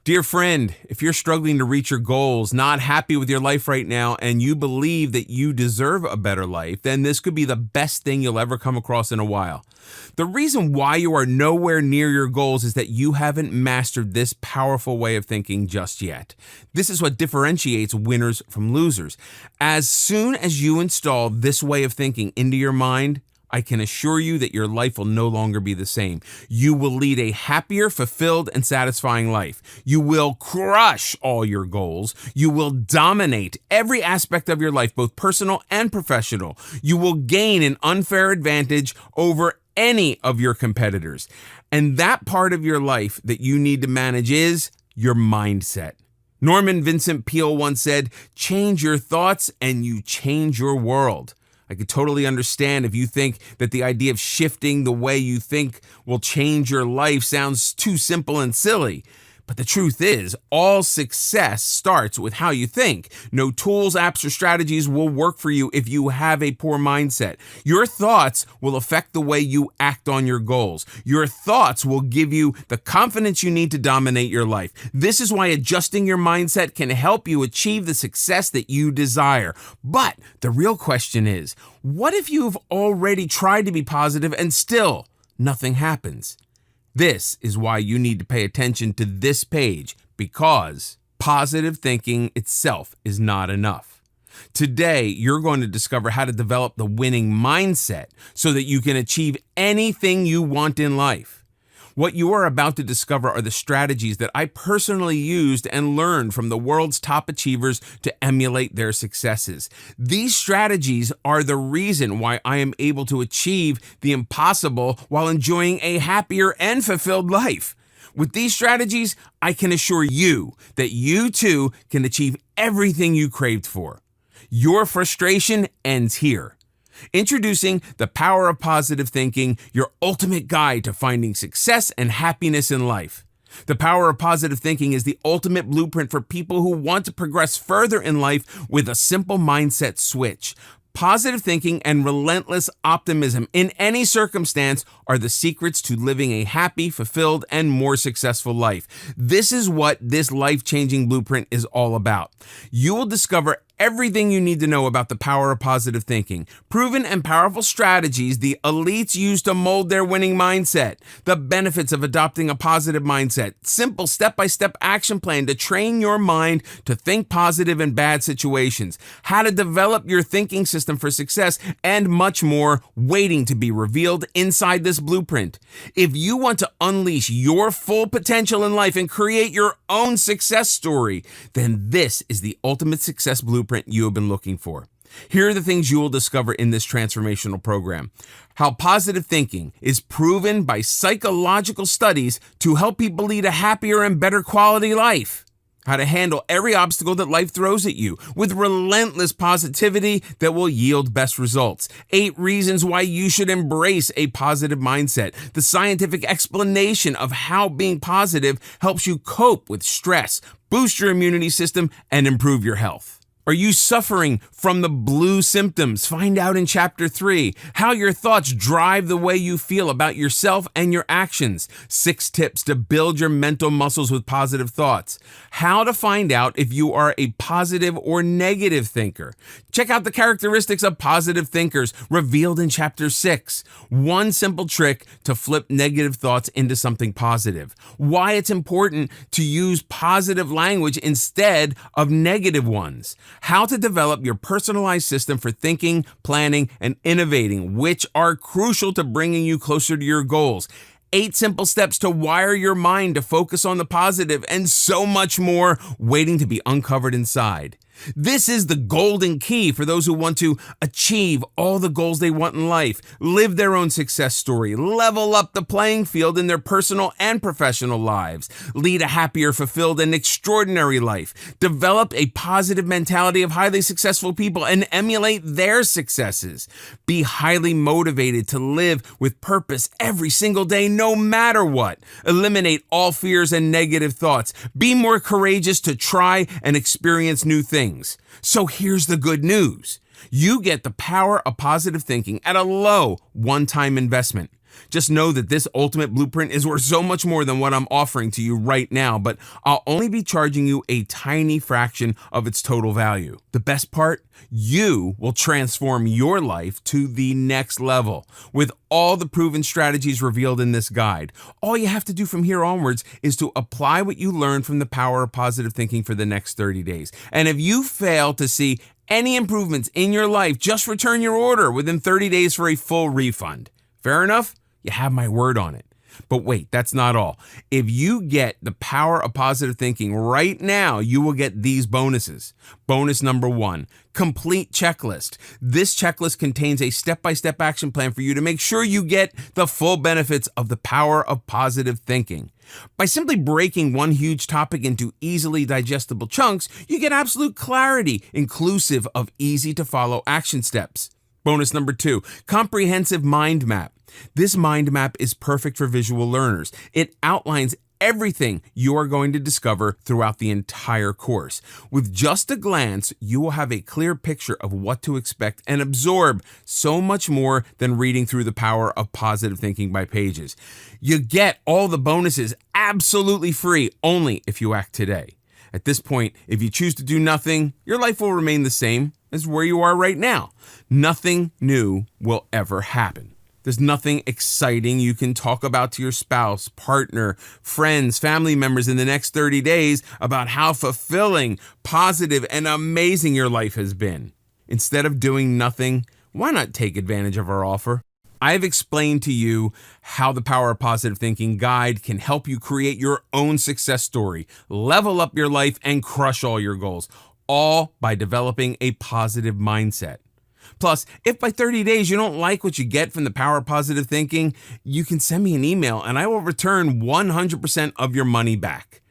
Dear friend, if you're struggling to reach your goals, not happy with your life right now, and you believe that you deserve a better life, then this could be the best thing you'll ever come across in a while. The reason why you are nowhere near your goals is that you haven't mastered this powerful way of thinking just yet. This is what differentiates winners from losers. As soon as you install this way of thinking into your mind, I can assure you that your life will no longer be the same. You will lead a happier, fulfilled, and satisfying life. You will crush all your goals. You will dominate every aspect of your life, both personal and professional. You will gain an unfair advantage over any of your competitors. And that part of your life that you need to manage is your mindset. Norman Vincent Peale once said, "Change your thoughts and you change your world." I could totally understand if you think that the idea of shifting the way you think will change your life sounds too simple and silly. But the truth is, all success starts with how you think. No tools, apps, or strategies will work for you if you have a poor mindset. Your thoughts will affect the way you act on your goals. Your thoughts will give you the confidence you need to dominate your life. This is why adjusting your mindset can help you achieve the success that you desire. But the real question is, what if you've already tried to be positive and still nothing happens? This is why you need to pay attention to this page, because positive thinking itself is not enough. Today, you're going to discover how to develop the winning mindset so that you can achieve anything you want in life. What you are about to discover are the strategies that I personally used and learned from the world's top achievers to emulate their successes. These strategies are the reason why I am able to achieve the impossible while enjoying a happier and fulfilled life. With these strategies, I can assure you that you too can achieve everything you craved for. Your frustration ends here. Introducing the power of positive thinking, your ultimate guide to finding success and happiness in life. The power of positive thinking is the ultimate blueprint for people who want to progress further in life with a simple mindset switch. Positive thinking and relentless optimism in any circumstance are the secrets to living a happy, fulfilled, and more successful life. This is what this life-changing blueprint is all about. You will discover everything you need to know about the power of positive thinking, proven and powerful strategies the elites use to mold their winning mindset, the benefits of adopting a positive mindset, simple step-by-step action plan to train your mind to think positive in bad situations, how to develop your thinking system for success, and much more waiting to be revealed inside this blueprint. If you want to unleash your full potential in life and create your own success story, then this is the ultimate success blueprint you have been looking for. Here are the things you will discover in this transformational program. How positive thinking is proven by psychological studies to help people lead a happier and better quality life. How to handle every obstacle that life throws at you with relentless positivity that will yield best results. 8 reasons why you should embrace a positive mindset. The scientific explanation of how being positive helps you cope with stress, boost your immunity system, and improve your health. Are you suffering from the blue symptoms? Find out in Chapter 3 how your thoughts drive the way you feel about yourself and your actions. 6 tips to build your mental muscles with positive thoughts. How to find out if you are a positive or negative thinker. Check out the characteristics of positive thinkers revealed in Chapter 6. 1 simple trick to flip negative thoughts into something positive. Why it's important to use positive language instead of negative ones. How to develop your personalized system for thinking, planning, and innovating, which are crucial to bringing you closer to your goals. 8 simple steps to wire your mind to focus on the positive, and so much more waiting to be uncovered inside. This is the golden key for those who want to achieve all the goals they want in life, live their own success story, level up the playing field in their personal and professional lives, lead a happier, fulfilled, and extraordinary life, develop a positive mentality of highly successful people and emulate their successes, be highly motivated to live with purpose every single day, no matter what, eliminate all fears and negative thoughts, be more courageous to try and experience new things. So here's the good news. You get the power of positive thinking at a low one-time investment. Just know that this ultimate blueprint is worth so much more than what I'm offering to you right now, but I'll only be charging you a tiny fraction of its total value. The best part? You will transform your life to the next level with all the proven strategies revealed in this guide. All you have to do from here onwards is to apply what you learned from the power of positive thinking for the next 30 days. And if you fail to see any improvements in your life, just return your order within 30 days for a full refund. Fair enough? You have my word on it. But wait, that's not all. If you get the power of positive thinking right now, you will get these bonuses. Bonus number 1, complete checklist. This checklist contains a step-by-step action plan for you to make sure you get the full benefits of the power of positive thinking. By simply breaking one huge topic into easily digestible chunks, you get absolute clarity, inclusive of easy-to-follow action steps. Bonus number 2, comprehensive mind map. This mind map is perfect for visual learners. It outlines everything you are going to discover throughout the entire course. With just a glance, you will have a clear picture of what to expect and absorb so much more than reading through the power of positive thinking by pages. You get all the bonuses absolutely free only if you act today. At this point, if you choose to do nothing, your life will remain the same as where you are right now. Nothing new will ever happen. There's nothing exciting you can talk about to your spouse, partner, friends, family members in the next 30 days about how fulfilling, positive, and amazing your life has been. Instead of doing nothing, why not take advantage of our offer? I've explained to you how the Power of Positive Thinking guide can help you create your own success story, level up your life, and crush all your goals, all by developing a positive mindset. Plus, if by 30 days you don't like what you get from the power of positive thinking, you can send me an email and I will return 100% of your money back.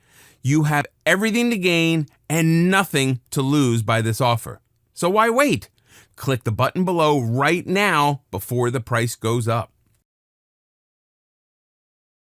You have everything to gain and nothing to lose by this offer. So why wait? Click the button below right now before the price goes up.